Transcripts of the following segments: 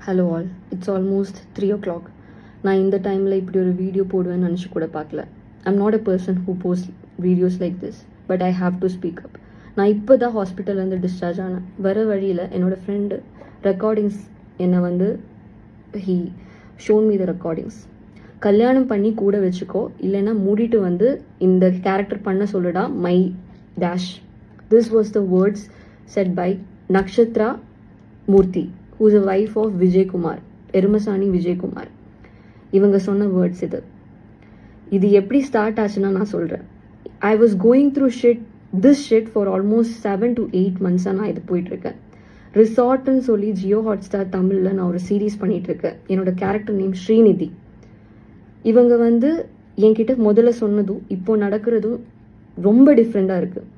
Hello all, it's almost 3 o'clock. நான் இந்த டைமில் இப்படி ஒரு வீடியோ போடுவேன்னு நினச்சி கூட பார்க்கல. I'm not a person who post videos like this, but I have to speak up. நான் இப்போ தான் ஹாஸ்பிட்டல்லேருந்து டிஸ்சார்ஜ் ஆனேன். வர வழியில் என்னோடய ஃப்ரெண்டு ரெக்கார்டிங்ஸ் என்னை வந்து he shown me the recordings. கல்யாணம் பண்ணி கூட வச்சுக்கோ, இல்லைன்னா மூடிட்டு வந்து இந்த கேரக்டர் பண்ண சொல்லுடா my dash. This was the words said by Nakshatra Murthy, who is a wife of Vijay Kumar, Erumasaani Vijay Kumar. இவங்க சொன்ன வேர்ட்ஸ் இது எப்படி ஸ்டார்ட் ஆச்சுன்னா நான் சொல்கிறேன். I was going through this shit for almost 7 to 8 monthஸாக நான் இது போயிட்டுருக்கேன். ரிசார்ட்னு சொல்லி ஜியோ ஹாட்ஸ்டார் தமிழில் நான் ஒரு சீரீஸ் பண்ணிகிட்ருக்கேன். என்னோட கேரக்டர் நேம் ஸ்ரீநிதி. இவங்க வந்து என்கிட்ட முதல்ல சொன்னதும் இப்போ நடக்கிறதும் ரொம்ப டிஃப்ரெண்ட்டாக இருக்குது.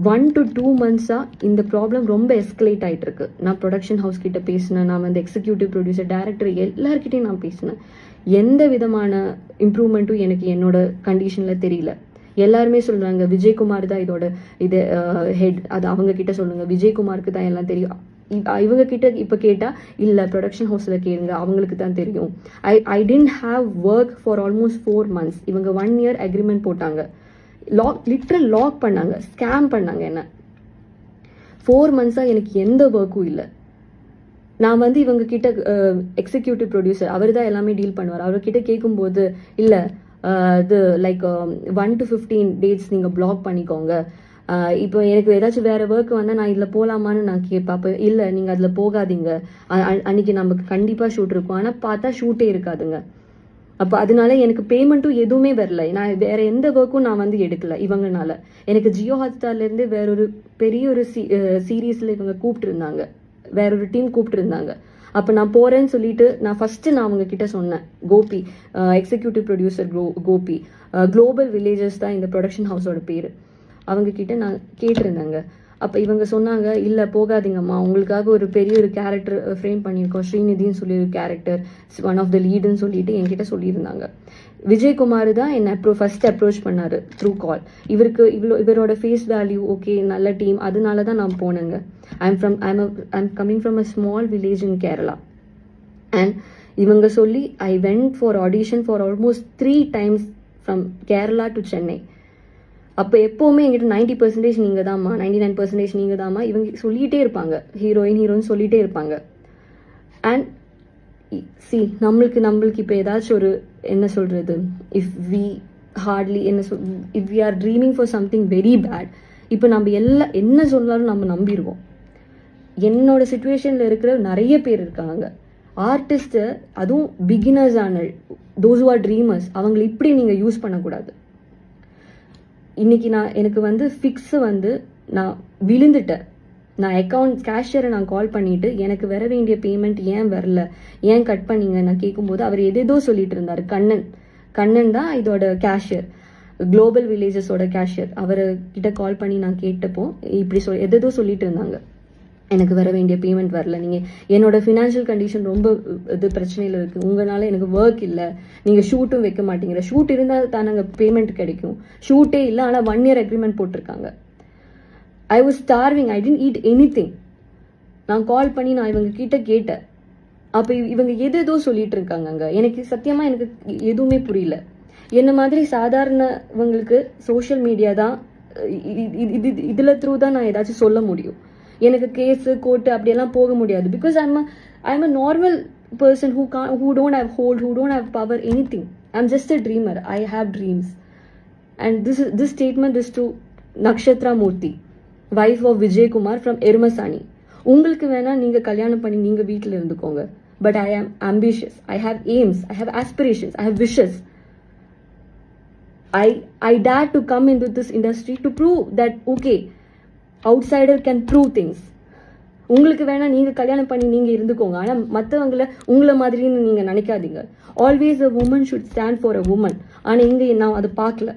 1 to 2 monthஸாக இந்த ப்ராப்ளம் ரொம்ப எஸ்கலேட் ஆகிட்டு இருக்கு. நான் ப்ரொடக்ஷன் ஹவுஸ் கிட்ட பேசினேன், நான் வந்து எக்ஸிக்யூட்டிவ் ப்ரொடியூசர், டைரக்டர் எல்லார்கிட்டையும் நான் பேசினேன். எந்த விதமான இம்ப்ரூவ்மெண்ட்டும் எனக்கு என்னோட கண்டிஷனில் தெரியல. எல்லாருமே சொல்கிறாங்க விஜயகுமார் தான் இதோட ஹெட், அது அவங்க கிட்ட சொல்லுங்க, விஜயகுமாருக்கு தான் எல்லாம் தெரியும். இவங்க கிட்ட இப்போ கேட்டால் இல்லை ப்ரொடக்ஷன் ஹவுஸில் கேளுங்க, அவங்களுக்கு தான் தெரியும். I tend have work for almost 4 months. இவங்க 1 year அக்ரிமெண்ட் போட்டாங்க, லிட்ரல் லாக் பண்ணாங்க, ஸ்கேம் பண்ணாங்க என்ன. 4 monthஸாக எனக்கு எந்த ஒர்க்கும் இல்லை. நான் வந்து இவங்க கிட்ட எக்ஸிக்யூட்டிவ் ப்ரொடியூசர், அவர் தான் எல்லாமே டீல் பண்ணுவார். அவர்கிட்ட கேட்கும்போது இல்லை இது லைக் 1 to 15 days நீங்கள் பிளாக் பண்ணிக்கோங்க. இப்போ எனக்கு ஏதாச்சும் வேறு ஒர்க் வந்தால் நான் இதில் போகலாமான்னு நான் கேட்பாப்பேன். இல்லை நீங்கள் அதில் போகாதீங்க, அன்னைக்கு நமக்கு கண்டிப்பாக ஷூட் இருக்கும். ஆனால் பார்த்தா ஷூட்டே இருக்காதுங்க. அப்போ அதனால எனக்கு பேமெண்ட்டும் எதுவுமே வரல. நான் வேற எந்த ஒர்க்கும் நான் வந்து எடுக்கல இவங்கனால. எனக்கு ஜியோ ஹாட்ஸ்டார்லேருந்து வேறொரு பெரிய ஒரு சீரீஸில் இவங்க கூப்பிட்டுருந்தாங்க, வேறொரு டீம் கூப்பிட்டுருந்தாங்க. அப்போ நான் போகிறேன்னு சொல்லிட்டு நான் அவங்க கிட்ட சொன்னேன். Gopi, executive producer Gopi, global villages தான் இந்த ப்ரொடக்ஷன் ஹவுஸோட பேர். அவங்க கிட்ட நான் கேட்டிருந்தேங்க. அப்போ இவங்க சொன்னாங்க இல்லை போகாதீங்கம்மா, உங்களுக்காக ஒரு பெரிய ஒரு கேரக்டர் ஃப்ரேம் பண்ணியிருக்கோம், ஸ்ரீநிதின்னு சொல்லி ஒரு கேரக்டர், ஒன் ஆஃப் த லீடுன்னு சொல்லிட்டு என்கிட்ட சொல்லியிருந்தாங்க. விஜயகுமார் தான் என்னை ஃபர்ஸ்ட் அப்ரோச் பண்ணார் த்ரூ கால். இவரோட ஃபேஸ் வேல்யூ ஓகே, நல்ல டீம், அதனால தான் நான் போனேங்க. I'm coming from a small village in Kerala. And இவங்க சொல்லி I went for audition for almost 3 times from Kerala to Chennai. அப்போ எப்போவுமே எங்கிட்ட 90% நீங்கள் தாம்மா, 99% நீங்கள் தாம்மா இவங்க சொல்லிகிட்டே இருப்பாங்க, ஹீரோயின் சொல்லிகிட்டே இருப்பாங்க. அண்ட் நம்மளுக்கு இப்போ ஏதாச்சும் ஒரு என்ன சொல்கிறது, if we are dreaming for something very bad, இப்போ நம்ம என்ன சொன்னாலும் நம்ம நம்பிடுவோம். என்னோட சுச்சுவேஷனில் இருக்கிற நிறைய பேர் இருக்காங்க ஆர்டிஸ்ட்டு, அதுவும் பிகினர்ஸ் ஆன தோஸ் ஹூ ஆர் ட்ரீமர்ஸ், அவங்களை இப்படி நீங்கள் யூஸ் பண்ணக்கூடாது. இன்னைக்கு எனக்கு வந்து ஃபிக்ஸு வந்து நான் விழுந்துட்டேன். நான் அக்கௌண்ட் கேஷியரை நான் கால் பண்ணிவிட்டு எனக்கு வர வேண்டிய பேமெண்ட் ஏன் வரல, ஏன் கட் பண்ணீங்க நான் கேட்கும்போது அவர் எதேதோ சொல்லிட்டு இருந்தார். கண்ணன் தான் இதோட கேஷியர், குளோபல் வில்லேஜஸோட கேஷியர். அவர்கிட்ட கால் பண்ணி நான் கேட்டப்போ இப்படி எதேதோ சொல்லிட்டு இருந்தாங்க, எனக்கு வர வேண்டிய பேமெண்ட் வரல, நீங்கள் என்னோட ஃபினான்ஷியல் கண்டிஷன் ரொம்ப பிரச்சனையில் இருக்குது, உங்களால் எனக்கு ஒர்க் இல்லை, நீங்கள் ஷூட்டும் வைக்க மாட்டேங்கிற, ஷூட் இருந்தால் தானங்க பேமெண்ட் கிடைக்கும், ஷூட்டே இல்லை, ஆனால் 1 year அக்ரிமெண்ட் போட்டிருக்காங்க. I was starving, I didn't eat anything. நான் கால் பண்ணி நான் இவங்க கிட்ட கேட்டேன். அப்போ இவங்க எதேதோ சொல்லிட்டு இருக்காங்க. எனக்கு சத்தியமாக எனக்கு எதுவுமே புரியல. என்ன மாதிரி சாதாரணவங்களுக்கு சோஷியல் மீடியா தான் இதில் த்ரூ தான் நான் ஏதாச்சும் சொல்ல முடியும். எனக்கு கேஸு கோர்ட்டு அப்படியெல்லாம் போக முடியாது. Because I'm a normal person who don't have hold, who don't have power, anything. I'm just a dreamer. I have dreams. And this statement is to Nakshatra Murthy, wife of Vijay Kumar from Erumasaani. உங்களுக்கு வேணா நீங்க கல்யாணம் பண்ணி நீங்க வீட்டில் இருந்துக்கோங்க. But I am ambitious. I have aims. I have aspirations. I have wishes. I dare to come into this industry to prove that okay, outsider can prove things. உங்களுக்கு வேணா நீங்கள் கல்யாணம் பண்ணி நீங்கள் இருந்துக்கோங்க, ஆனால் மற்றவங்கள உங்களை மாதிரின்னு நீங்கள் நினைக்காதீங்க. Always a woman should stand for a woman. ஆனால் இங்கே நான் அதை பார்க்கல.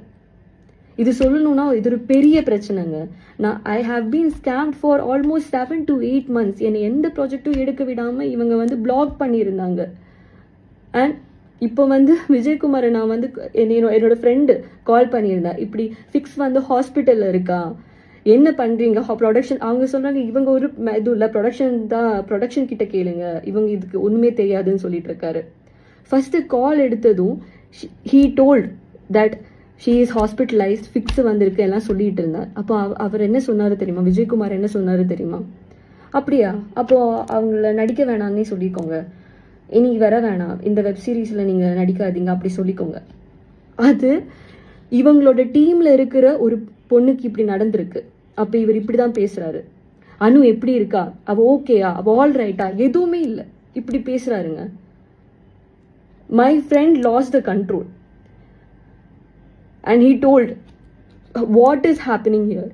இது சொல்லணும்னா இது ஒரு பெரிய பிரச்சனைங்க. I have been scammed for almost 7 to 8 months. என்னை எந்த ப்ராஜெக்டும் எடுக்க விடாமல் இவங்க வந்து பிளாக் பண்ணியிருந்தாங்க. அண்ட் இப்போ வந்து விஜயகுமாரை நான் வந்து என்னோட ஃப்ரெண்டு கால் பண்ணியிருந்தேன், இப்படி ஃபிக்ஸ் வந்து ஹாஸ்பிட்டலில் இருக்கா, என்ன பண்ணுறீங்க ப்ரொடக்ஷன்? அவங்க சொல்கிறாங்க இவங்க ஒரு இது இல்லை, ப்ரொடக்ஷன் கிட்ட கேளுங்க, இவங்க இதுக்கு ஒன்றுமே தெரியாதுன்னு சொல்லிட்டு இருக்காரு. ஃபஸ்ட்டு கால் எடுத்ததும் he told that she is hospitalised, fix வந்திருக்கு எல்லாம் சொல்லிட்டு இருந்தார். அப்போ அவர் என்ன சொன்னார் தெரியுமா? விஜயகுமார் என்ன சொன்னார் தெரியுமா? அப்படியா, அப்போது அவங்கள நடிக்க வேணான்னே சொல்லிக்கோங்க, இனி வர வேணாம், இந்த வெப் சீரிஸில் நீங்கள் நடிக்காதீங்க அப்படி சொல்லிக்கோங்க. அது இவங்களோட டீமில் இருக்கிற ஒரு பொண்ணுக்கு இப்படி நடந்திருக்கு. அப்போ இவர் இப்படி தான் பேசுகிறாரு. அனு எப்படி இருக்கா, அவள் ஓகேயா, அவள் ஆல் ரைட்டா, எதுவுமே இல்லை, இப்படி பேசுகிறாருங்க. My friend lose the control and he told what is happening here.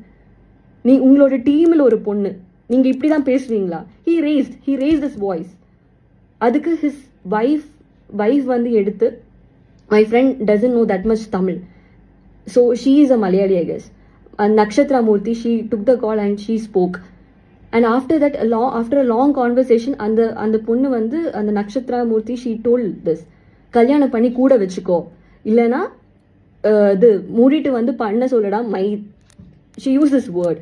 உங்களோட டீமில் ஒரு பொண்ணு, நீங்கள் இப்படி தான் பேசுவீங்களா? He raised this voice. அதுக்கு ஹிஸ் வைஃப் வந்து எடுத்து, my friend doesn't know that much Tamil, so she is a Malayali, I guess. And Nakshatra Murthy, she took the call and she spoke. And after that, after a long conversation, அந்த பொண்ணு வந்து அந்த நக்ஷத்ரா மூர்த்தி, she told this, கல்யாணம் பண்ணி கூட வச்சுக்கோ, இல்லைன்னா இது மூடிட்டு வந்து பண்ண சொல்லடா my, she used this word.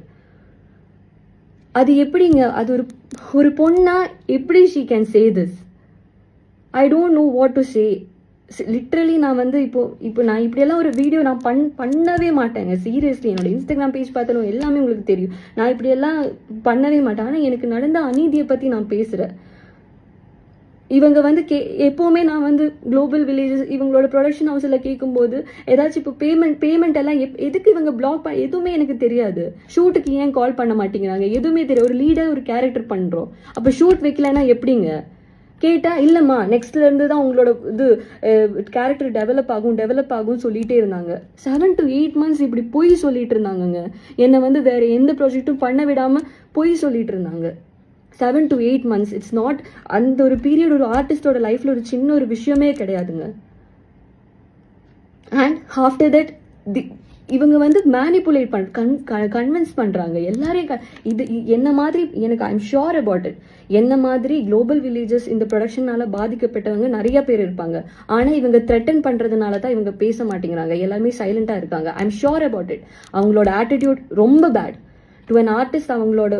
அது எப்படிங்க? அது ஒரு பொண்ணா எப்படி she can say this? I don't know what to say. Literally நான் வந்து இப்போ நான் இப்படியெல்லாம் ஒரு வீடியோ நான் பண்ணவே மாட்டேங்க. சீரியஸ்லி என்னோட இன்ஸ்டாகிராம் பேஜ் பார்த்தாலும் எல்லாமே உங்களுக்கு தெரியும், நான் இப்படியெல்லாம் பண்ணவே மாட்டேன். ஆனால் எனக்கு நடந்த அநீதியை பற்றி நான் பேசுகிறேன். இவங்க வந்து எப்போவுமே நான் வந்து குளோபல் வில்லேஜஸ் இவங்களோட ப்ரொடக்ஷன் ஹவுஸில் கேட்கும்போது ஏதாச்சும் இப்போ பேமெண்ட் எல்லாம் எதுக்கு இவங்க பிளாக் எதுவுமே எனக்கு தெரியாது. ஷூட்டுக்கு ஏன் கால் பண்ண மாட்டேங்கிறாங்க எதுவுமே தெரியாது. ஒரு லீடர் ஒரு கேரக்டர் பண்ணுறோம், அப்போ ஷூட் வைக்கலன்னா எப்படிங்க? கேட்டால் இல்லைம்மா நெக்ஸ்ட்லேருந்து தான் உங்களோட இது கேரக்டர் டெவலப் ஆகும் சொல்லிகிட்டே இருந்தாங்க. 7 to 8 months இப்படி பொய் சொல்லிட்டு இருந்தாங்கங்க. என்னை வந்து வேறு எந்த ப்ராஜெக்ட்டும் பண்ண விடாமல் பொய் சொல்லிட்டு இருந்தாங்க. 7 to 8 months, இட்ஸ் நாட் அந்த ஒரு பீரியட் ஒரு ஆர்டிஸ்டோட லைஃப்பில் ஒரு சின்ன ஒரு விஷயமே கிடையாதுங்க. அண்ட் ஆஃப்டர் தட் இவங்க வந்து மேனிப்புலேட் கன்வின்ஸ் பண்ணுறாங்க எல்லாரையும். இது என்ன மாதிரி எனக்கு ஐம் ஷுர் அபவுட் இட், என்ன மாதிரி குளோபல் வில்லேஜஸ் இந்த ப்ரொடக்ஷனால பாதிக்கப்பட்டவங்க நிறைய பேர் இருப்பாங்க. ஆனால் இவங்க த்ரெட்டன் பண்ணுறதுனால தான் இவங்க பேச மாட்டேங்கிறாங்க, எல்லாமே சைலண்டாக இருக்காங்க. I'm sure about it. அவங்களோட ஆட்டிடியூட் ரொம்ப பேட். டு அன் ஆர்டிஸ்ட் அவங்களோட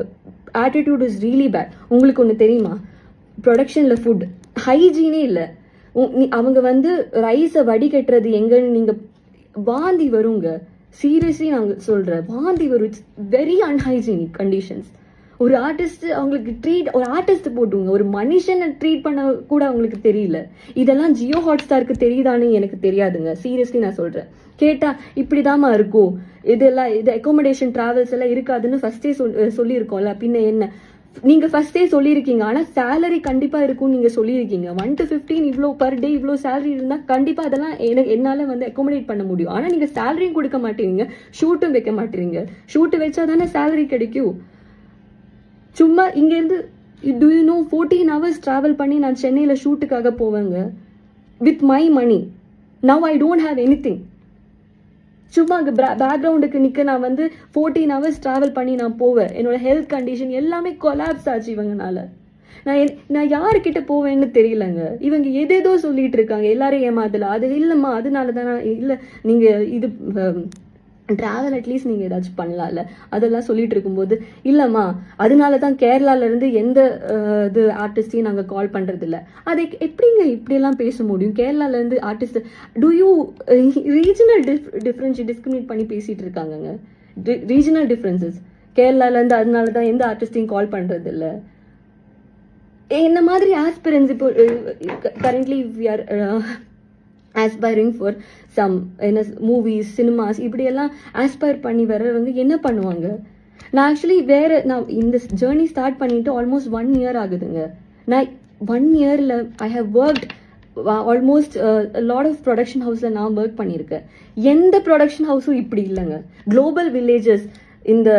ஆட்டிடியூட் இஸ் ரியலி பேட். உங்களுக்கு ஒன்று தெரியுமா? ப்ரொடக்ஷனில் ஃபுட் ஹைஜீனே இல்லை. அவங்க வந்து ரைஸை வடிகட்டுறது எங்கன்னு நீங்கள் வாந்தி வருங்க. சீரியஸ்லி நாங்கள் சொல்கிறேன், வாந்தி வரும். It's very unhygienic conditions. ஒரு ஆர்டிஸ்ட் அவங்களுக்கு ஒரு ஆர்டிஸ்ட் போட்டுங்க, ஒரு மனுஷனை ட்ரீட் பண்ண கூட அவங்களுக்கு தெரியல. இதெல்லாம் ஜியோ ஹாட்ஸ்டாருக்கு தெரியுதான்னு எனக்கு தெரியாதுங்க. சீரியஸ்லி நான் சொல்கிறேன். கேட்டால் இப்படி தாம்மா இருக்கும், இதெல்லாம் இது அக்காமடேஷன் ட்ராவல்ஸ் எல்லாம் இருக்காதுன்னு ஃபஸ்ட்டே சொல்லியிருக்கோம்ல, பின்ன என்ன? நீங்கள் ஃபஸ்ட்டே சொல்லியிருக்கீங்க, ஆனால் சேலரி கண்டிப்பாக இருக்கும்னு நீங்கள் சொல்லியிருக்கீங்க. 1 to 15 இவ்வளோ பர் டே இவ்வளோ சேலரி இருந்தால் கண்டிப்பாக அதெல்லாம் என்னால் வந்து அக்காமடேட் பண்ண முடியும். ஆனால் நீங்கள் சேலரியும் கொடுக்க மாட்டேறீங்க, ஷூட்டும் வைக்க மாட்டேறீங்க. ஷூட்டு வச்சா தானே சேலரி கிடைக்கும். சும்மா இங்கேருந்து do you know 14 hours travel பண்ணி நான் சென்னையில் ஷூட்டுக்காக போவேங்க with my money. Now I don't have anything. சும்மா அங்கே பேக்ரவுண்டுக்கு நிற்க நான் வந்து 14 hours ட்ராவல் பண்ணி நான் போவேன். என்னோட ஹெல்த் கண்டிஷன் எல்லாமே கொலாப்ஸ் ஆச்சு இவங்கனால. நான் யாருக்கிட்ட போவேன்னு தெரியலங்க. இவங்க எதேதோ சொல்லிட்டு இருக்காங்க, எல்லாரும் ஏமாத்தல. அது இல்லைம்மா அதனால தான் இல்லை, நீங்கள் இது ட்ராவல் அட்லீஸ்ட் நீங்கள் ஏதாச்சும் பண்ணலாம்ல, அதெல்லாம் சொல்லிட்டு இருக்கும்போது இல்லைம்மா அதனால தான் கேரளாவிலேருந்து எந்த இது ஆர்டிஸ்டையும் நாங்கள் கால் பண்ணுறதில்ல. அதை எப்படிங்க இப்படியெல்லாம் பேச முடியும்? கேரளாவிலேருந்து artist do you regional discriminate பண்ணி பேசிகிட்டு இருக்காங்கங்க. ரீஜனல் டிஃப்ரென்சஸ் கேரளாவிலேருந்து அதனால தான் எந்த ஆர்டிஸ்டையும் கால் பண்ணுறதில்ல. இந்த மாதிரி ஆஸ்பிரன்ஸ் இப்போ currently we are aspiring for some என்ன மூவிஸ் சினிமாஸ் இப்படியெல்லாம் ஆஸ்பயர் பண்ணி வரவங்க என்ன பண்ணுவாங்க? நான் ஆக்சுவலி நான் இந்த ஜேர்னி ஸ்டார்ட் பண்ணிட்டு ஆல்மோஸ்ட் 1 year ஆகுதுங்க. நான் 1 yearல I have worked almost lot of production ஹவுஸில் நான் ஒர்க் பண்ணியிருக்கேன். எந்த ப்ரொடக்ஷன் ஹவுஸும் இப்படி இல்லைங்க. குளோபல் வில்லேஜஸ், இந்த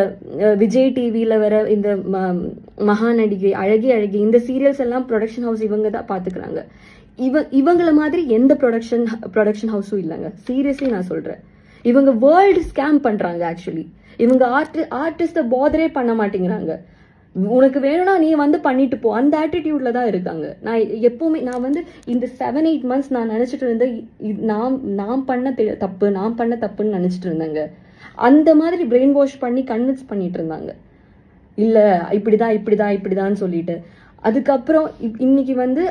விஜய் டிவியில் வர இந்த மகாநடிகை, அழகி இந்த சீரியல்ஸ் எல்லாம் ப்ரொடக்ஷன் ஹவுஸ் இவங்க தான் பார்த்துக்கிறாங்க. இவங்கள மாதிரி எந்த ப்ரொடக்ஷன் ஹவுஸும் இல்லைங்க. சீரியஸ்லி நான் சொல்கிறேன். இவங்க வேர்ல்டு ஸ்கேம் பண்ணுறாங்க. ஆக்சுவலி இவங்க ஆர்டிஸ்ட்டை பாதரே பண்ண மாட்டேங்கிறாங்க. உனக்கு வேணும்னா நீ வந்து பண்ணிட்டு போ, அந்த ஆட்டிடியூட்ல தான் இருக்காங்க. நான் எப்பவுமே நான் வந்து இந்த 7-8 months நான் நினச்சிட்டு இருந்தேன் நான் பண்ண தப்புன்னு நினச்சிட்டு இருந்தேங்க. அந்த மாதிரி பிரெயின் வாஷ் பண்ணி கன்வின்ஸ் பண்ணிட்டு இருந்தாங்க. இல்லை இப்படிதான் சொல்லிட்டு. அதுக்கப்புறம் இன்னைக்கு வந்து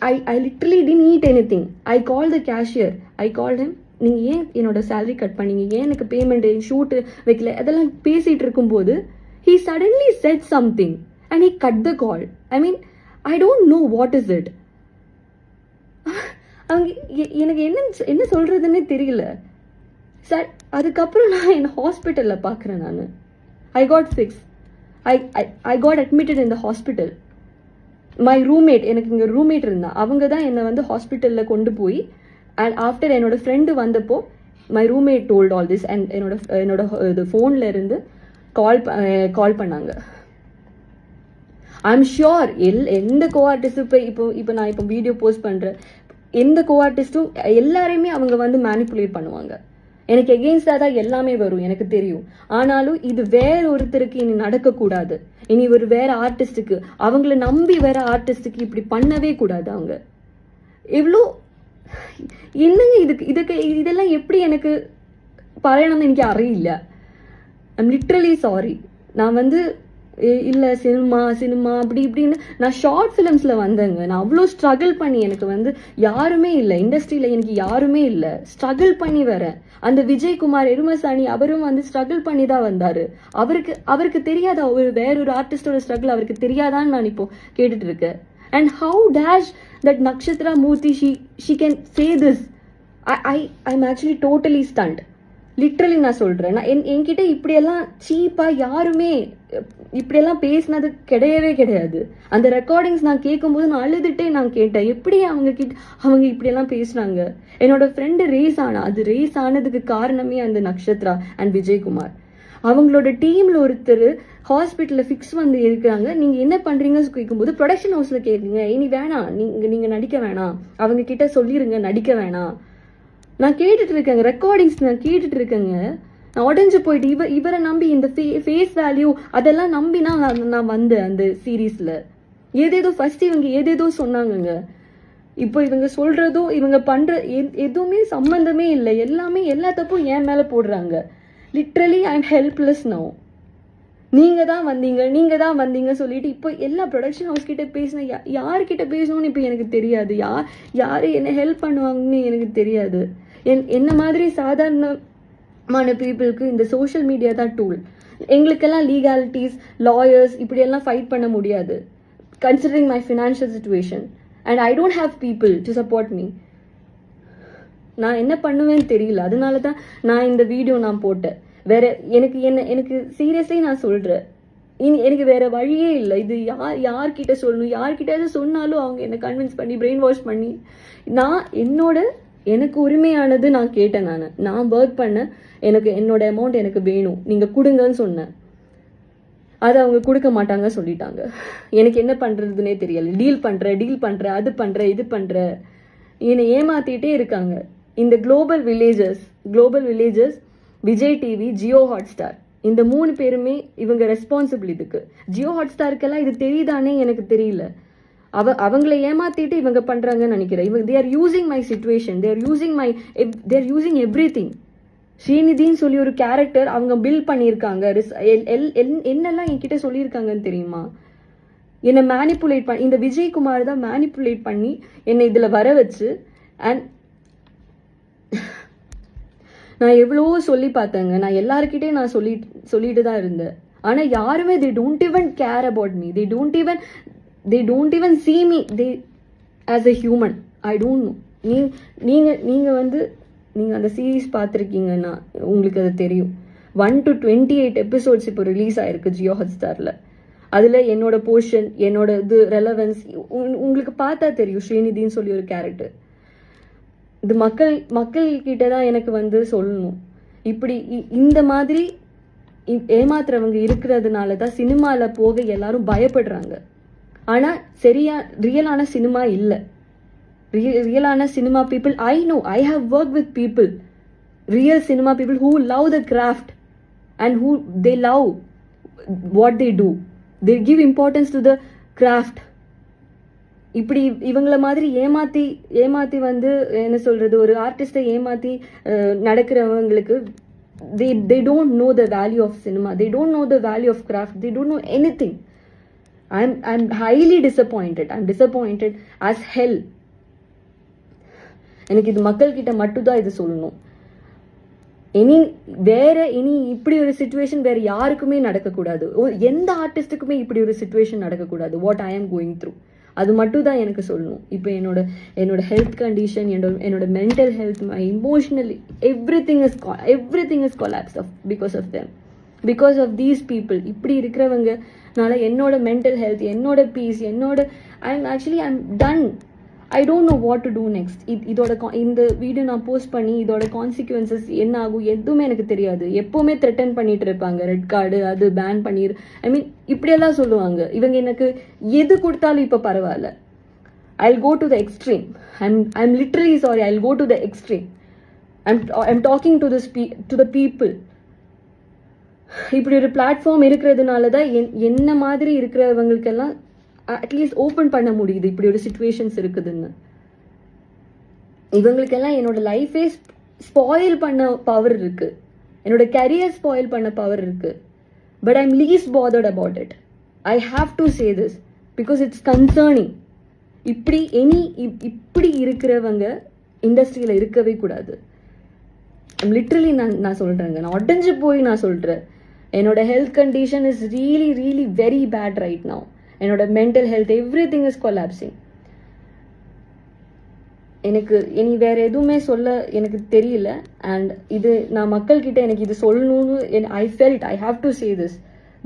I literally didn't eat anything. I called the cashier. I called him. நீங்கள் ஏன் என்னோட சேலரி கட் பண்ணீங்க, ஏன் எனக்கு பேமெண்ட் ஷூட்டு வைக்கல, அதெல்லாம் பேசிகிட்டு இருக்கும்போது he suddenly said something and he cut the call. I mean, I don't know what is it. அவங்க எனக்கு என்ன சொல்கிறதுன்னே தெரியல சார். அதுக்கப்புறம் நான் என் ஹாஸ்பிட்டலில் பார்க்குறேன். நான் I got fixed. I got admitted in the hospital. My roommate, எனக்கு இங்கே ரூம்மேட் இருந்தா, அவங்க தான் என்னை வந்து ஹாஸ்பிட்டலில் கொண்டு போய், அண்ட் ஆஃப்டர் என்னோட ஃப்ரெண்டு வந்தப்போ my roommate told all this. And என்னோட இது ஃபோனில் இருந்து கால் பண்ணாங்க. ஐ எம் ஷியோர் எந்த கோ ஆர்டிஸ்டும் இப்போ நான் இப்போ வீடியோ போஸ்ட் பண்ணுறேன், எந்த கோ ஆர்டிஸ்ட்டும் எல்லாரையுமே அவங்க வந்து மேனிப்புலேட் பண்ணுவாங்க. எனக்கு எகெயின்ஸ்டாக தான் எல்லாமே வரும், எனக்கு தெரியும். ஆனாலும் இது வேற ஒருத்தருக்கு இனி நடக்கக்கூடாது. இனி ஒரு வேற ஆர்டிஸ்டுக்கு, அவங்கள நம்பி வேற ஆர்டிஸ்டுக்கு இப்படி பண்ணவே கூடாது. அவங்க எவ்வளோ என்னங்க இதெல்லாம் எப்படி எனக்கு പറയണമെന്ന് എനിക്ക് അറിയില്ല. I'm literally sorry. நான் வந்து இல்லை சினிமா அப்படி இப்படின்னு நான் ஷார்ட் ஃபிலிம்ஸில் வந்தேங்க. நான் அவ்வளோ ஸ்ட்ரகிள் பண்ணி, எனக்கு வந்து யாருமே இல்லை இண்டஸ்ட்ரியில், எனக்கு யாருமே இல்லை, ஸ்ட்ரகிள் பண்ணி வரேன். அந்த விஜயகுமார் எருமசாணி அவரும் வந்து ஸ்ட்ரகிள் பண்ணி தான் வந்தார். அவருக்கு தெரியாதா வேறொரு ஆர்டிஸ்டோட ஸ்ட்ரகிள் அவருக்கு தெரியாதான்னு நான் இப்போ கேட்டுட்டு இருக்கேன். And how dash that Nakshatra Murthy she can say this. I'm actually totally stunned. Literally நான் சொல்கிறேன். நான் என்கிட்ட இப்படியெல்லாம் சீப்பாக யாருமே இப்படியெல்லாம் பேசினது கிடையாது. அந்த ரெக்கார்டிங்ஸ் நான் கேட்கும்போது நான் அழுதுகிட்டே நான் கேட்டேன், எப்படி அவங்க இப்படியெல்லாம் பேசுனாங்க. என்னோட ஃப்ரெண்டு ரேஸ் ஆனதுக்கு காரணமே அந்த நக்ஷத்ரா அண்ட் விஜயகுமார். அவங்களோட டீமில் ஒருத்தர் ஹாஸ்பிட்டலில் ஃபிக்ஸ் வந்து இருக்கிறாங்க. நீங்கள் என்ன பண்ணுறீங்கன்னு கேட்கும்போது ப்ரொடக்ஷன் ஹவுஸில் கேட்குறீங்க, இனி வேணாம், நீங்கள் நடிக்க வேணாம், அவங்க கிட்ட சொல்லிடுங்க நடிக்க வேணாம். நான் கேட்டுட்டு இருக்கேங்க, ரெக்கார்டிங்ஸ் நான் கேட்டுட்டு இருக்கேங்க. நான் உடஞ்சு போயிட்டு இவரை நம்பி இந்த ஃபேஸ் வேல்யூ அதெல்லாம் நம்பி நான் வந்தேன் அந்த சீரீஸில். ஃபர்ஸ்ட் இவங்க ஏதேதோ சொன்னாங்கங்க. இப்போ இவங்க சொல்றதும் இவங்க பண்ற எதுவுமே சம்பந்தமே இல்லை. எல்லா தப்பும் என் மேலே போடுறாங்க. Literally I am helpless now. நீங்க தான் வந்தீங்க சொல்லிட்டு இப்போ எல்லா ப்ரொடக்ஷன் ஹவுஸ் கிட்ட பேசின யாருக்கிட்ட பேசணும்னு இப்போ எனக்கு தெரியாது. யாரு என்ன ஹெல்ப் பண்ணுவாங்கன்னு எனக்கு தெரியாது. என்ன மாதிரி சாதாரணமான பீப்புளுக்கு இந்த சோஷியல் மீடியா தான் டூல். எங்களுக்கெல்லாம் லீகாலிட்டிஸ், லாயர்ஸ் இப்படியெல்லாம் ஃபைட் பண்ண முடியாது, considering my financial situation. And I don't have people to support me. நான் என்ன பண்ணுவேன்னு தெரியல. அதனால தான் நான் இந்த வீடியோ நான் போட்டேன். வேற எனக்கு சீரியஸ்லி நான் சொல்றேன், எனக்கு வேற வழியே இல்லை. இது யார்கிட்ட சொல்லணும், யார்கிட்ட சொன்னாலும் அவங்க என்னை கன்வின்ஸ் பண்ணி பிரெயின் வாஷ் பண்ணி, நான் எனக்கு உரிமையானது நான் கேட்டேன். நான் ஒர்க் பண்ணேன், எனக்கு என்னோட அமௌண்ட் எனக்கு வேணும், நீங்க கொடுங்கன்னு சொன்னேன். அதை அவங்க கொடுக்க மாட்டாங்க சொல்லிட்டாங்க. எனக்கு என்ன பண்றதுன்னே தெரியல. டீல் பண்ற அது பண்ற இது பண்ற என்னை ஏமாத்திட்டே இருக்காங்க. இந்த global villages Vijay TV, Jio Hotstar, இந்த 3 பேருமே இவங்க ரெஸ்பான்சிபிள். இதுக்கு ஜியோ ஹாட்ஸ்டாருக்கெல்லாம் இது தெரியுதானே எனக்கு தெரியல. அவங்கள ஏமாத்திட்டு இவங்க பண்றாங்கன்னு நினைக்கிறேன். they are using my situation, they are using everything. ஸ்ரீநிதின்னு சொல்லி ஒரு கேரக்டர் அவங்க பில் பண்ணியிருக்காங்க. என்னெல்லாம் என்கிட்ட சொல்லியிருக்காங்கன்னு தெரியுமா? என்னை மேனிப்புலேட் பண்ணி, இந்த விஜயகுமார் தான் மேனிப்புலேட் பண்ணி என்னை இதில் வர வச்சு. அண்ட் நான் எவ்வளவோ சொல்லி பார்த்தேங்க. நான் எல்லாருக்கிட்டையும் நான் சொல்லிட்டு தான் இருந்தேன். ஆனால் யாருமே they don't even care about me. They don't even see me as a human. I don't know. நீங்கள் அந்த சீரீஸ் பார்த்துருக்கீங்கன்னா உங்களுக்கு அது தெரியும். 1 to 28 எபிசோட்ஸ் இப்போ ரிலீஸ் ஆயிருக்கு ஜியோ ஹாட்ஸ்டாரில். அதில் என்னோட போர்ஷன், என்னோட இது ரெலவன்ஸ் உங்களுக்கு பார்த்தா தெரியும். ஸ்ரீநிதின்னு சொல்லி ஒரு கேரக்டர். இது மக்கள் கிட்ட தான் எனக்கு வந்து சொல்லணும். இப்படி இந்த மாதிரி ஏமாத்துறவங்க இருக்கிறதுனால தான் சினிமாவில் போக எல்லாரும் பயப்படுறாங்க. ஆனால் ரியலான சினிமா இல்லை. ரியலான cinema people, I know, I have worked with people, real cinema people who love the craft and who they love what they do. They give importance to the craft. இப்படி இவங்கள மாதிரி ஏமாத்தி வந்து என்ன சொல்றது, ஒரு ஆர்டிஸ்டை ஏமாத்தி நடக்கிறவங்களுக்கு they don't know the value of cinema, they don't know the value of craft, they don't know anything. I'm highly disappointed. I'm disappointed as hell. எனக்கு இது மக்கள் கிட்ட மட்டும்தான் இது சொல்லணும். இனி இப்படி ஒரு சிச்சுவேஷன் வேற யாருக்குமே நடக்கக்கூடாது. எந்த ஆர்டிஸ்டுக்குமே இப்படி ஒரு சிச்சுவேஷன் நடக்கக்கூடாது. What I am going through, அது மட்டும் தான் எனக்கு சொல்லணும். இப்போ என்னோட ஹெல்த் கண்டிஷன், என்னோட mental health, my emotionally everything is collapse because of them, because of these people. இப்படி இருக்கிறவங்கனால என்னோட மென்டல் ஹெல்த், என்னோட peace, I'm done. I don't know what to do next. இந்த வீடியோ நான் போஸ்ட் பண்ணி இதோட கான்சிக்வன்சஸ் என்ன ஆகும் எதுவுமே எனக்கு தெரியாது. எப்போவுமே த்ரெட்டன் பண்ணிட்டு இருப்பாங்க, ரெட் கார்டு அது பேன் பண்ணிரு, இப்படியெல்லாம் சொல்லுவாங்க. இவங்க எனக்கு எது கொடுத்தாலும் இப்போ பரவாயில்ல. I'll go to the extreme. I'm literally sorry. I'll go to the extreme. I'm talking to the people. இப்படி ஒரு பிளாட்ஃபார்ம் இருக்கிறதுனால தான் என்ன மாதிரி இருக்கிறவங்களுக்கெல்லாம் அட்லீஸ்ட் ஓப்பன் பண்ண முடியுது. இப்படி ஒரு சிச்சுவேஷன்ஸ் இருக்குதுன்னு இவங்களுக்கெல்லாம் என்னோட லைஃபே ஸ்பாயில் பண்ண பவர் இருக்கு, என்னோட கரியர் ஸ்பாயில் பண்ண பவர் இருக்கு. But I'm least bothered about it. I have to say this because it's concerning. இப்படி இருக்கிறவங்க இண்டஸ்ட்ரியில் இருக்கவே கூடாது. லிட்ரலி நான் சொல்கிறேங்க, நான் உடஞ்சு போய் நான் சொல்கிறேன். என்னோட health condition is really really very bad right now. என்னோட mental health everything is collapsing. எனக்கு இனி வேற எதுவுமே சொல்ல எனக்கு தெரியல. அண்ட் இது நான் மக்கள்கிட்ட எனக்கு இது சொல்லணும்னு I felt I have to say this.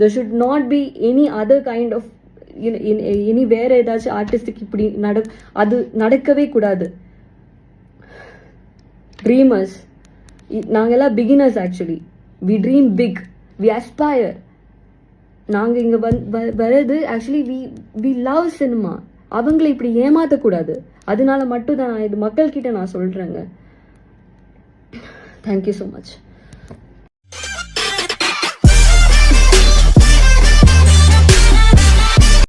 There should not be any other kind of இனி வேற ஏதாச்சும் ஆர்டிஸ்டுக்கு இப்படி அது நடக்கவே கூடாது. ட்ரீமர்ஸ், நாங்கெல்லாம் beginners. Actually we dream big, we aspire. நாங்கள் இங்கே வர்றது ஆக்சுவலி வி லவ் சினிமா. அவங்களை இப்படி ஏமாற்றக்கூடாது. அதனால மட்டும் தான் நான் இது மக்கள்கிட்ட நான் சொல்கிறேங்க. Thank you so much.